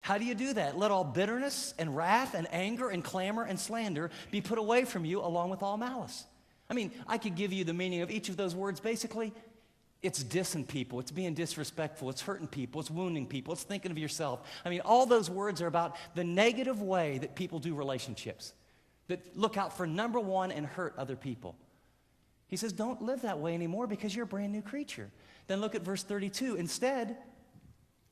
How do you do that? Let all bitterness and wrath and anger and clamor and slander be put away from you along with all malice. I mean, I could give you the meaning of each of those words. Basically, it's dissing people. It's being disrespectful. It's hurting people. It's wounding people. It's thinking of yourself. I mean, all those words are about the negative way that people do relationships, that look out for number one and hurt other people. He says, don't live that way anymore because you're a brand new creature. Then look at verse 32. Instead,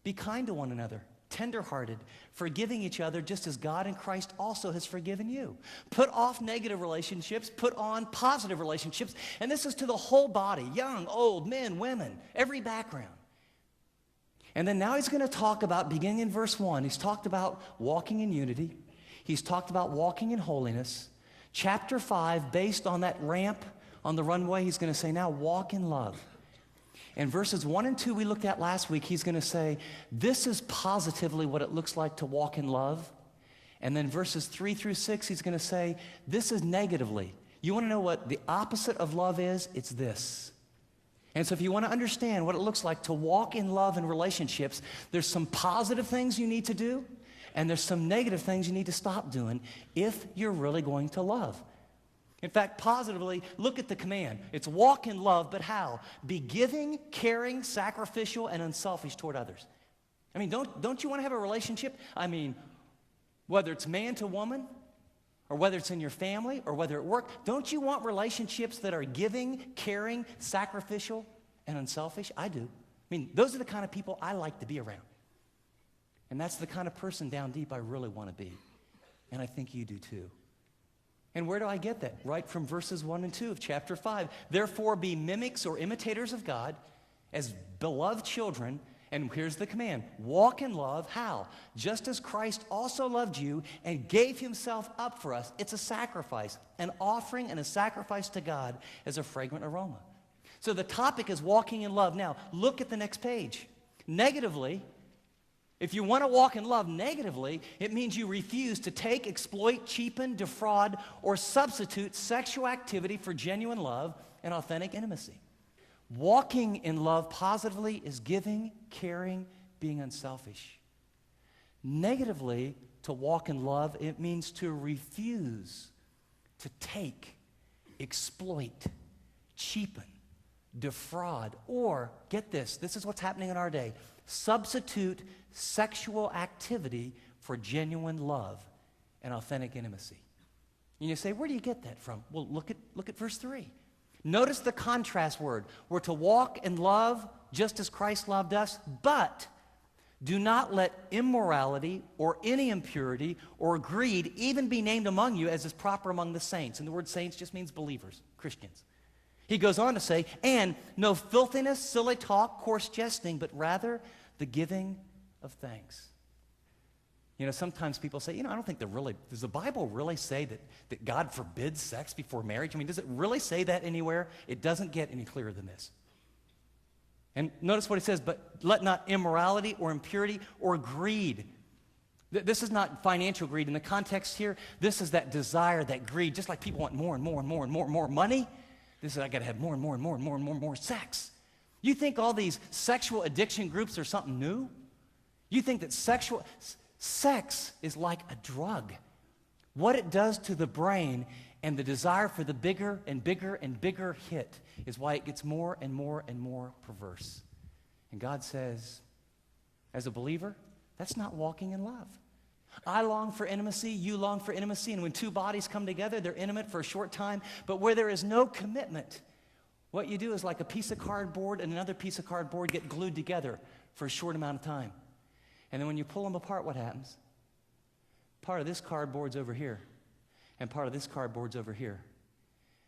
be kind to one another, tenderhearted, forgiving each other just as God in Christ also has forgiven you. Put off negative relationships, put on positive relationships, and this is to the whole body, young, old, men, women, every background. And then now he's going to talk about, beginning in verse 1, he's talked about walking in unity. He's talked about walking in holiness. Chapter 5, based on that ramp on the runway, he's going to say, now walk in love. And verses 1 and 2 we looked at last week, he's going to say, this is positively what it looks like to walk in love. And then verses 3 through 6, he's going to say, this is negatively. You want to know what the opposite of love is? It's this. And so if you want to understand what it looks like to walk in love in relationships, there's some positive things you need to do, and there's some negative things you need to stop doing if you're really going to love. In fact, positively, look at the command. It's walk in love, but how? Be giving, caring, sacrificial, and unselfish toward others. I mean, don't you want to have a relationship? I mean, whether it's man to woman, or whether it's in your family, or whether at work, don't you want relationships that are giving, caring, sacrificial, and unselfish? I do. I mean, those are the kind of people I like to be around. And that's the kind of person down deep I really want to be. And I think you do too. And where do I get that? Right from verses 1 and 2 of chapter 5. Therefore be mimics or imitators of God as beloved children. And here's the command. Walk in love. How? Just as Christ also loved you and gave himself up for us. It's a sacrifice, an offering and a sacrifice to God as a fragrant aroma. So the topic is walking in love. Now, look at the next page. Negatively, if you want to walk in love negatively, it means you refuse to take, exploit, cheapen, defraud, or substitute sexual activity for genuine love and authentic intimacy. Walking in love positively is giving, caring, being unselfish. Negatively, to walk in love, it means to refuse to take, exploit, cheapen, defraud, or, get this is what's happening in our day, substitute sexual activity for genuine love and authentic intimacy. And you say, where do you get that from? Well, look at verse 3. Notice the contrast word. We're to walk in love just as Christ loved us, but do not let immorality or any impurity or greed even be named among you as is proper among the saints. And the word saints just means believers, Christians. He goes on to say, and no filthiness, silly talk, coarse jesting, but rather the giving of thanks. You know, sometimes people say, I don't think does the Bible really say that God forbids sex before marriage? I mean, does it really say that anywhere? It doesn't get any clearer than this. And notice what he says, but let not immorality or impurity or greed. This is not financial greed. In the context here, this is that desire, that greed, just like people want more and more and more and more and more money. This is, I got to have more and more and more and more and more and more sex. You think all these sexual addiction groups are something new? You think that sex is like a drug. What it does to the brain and the desire for the bigger and bigger and bigger hit is why it gets more and more and more perverse. And God says, as a believer, that's not walking in love. I long for intimacy, you long for intimacy, and when two bodies come together, they're intimate for a short time, but where there is no commitment, what you do is like a piece of cardboard and another piece of cardboard get glued together for a short amount of time. And then when you pull them apart, what happens? Part of this cardboard's over here, and part of this cardboard's over here.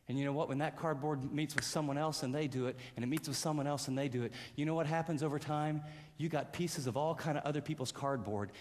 And you know what? When that cardboard meets with someone else and they do it, and it meets with someone else and they do it, you know what happens over time? You got pieces of all kind of other people's cardboard,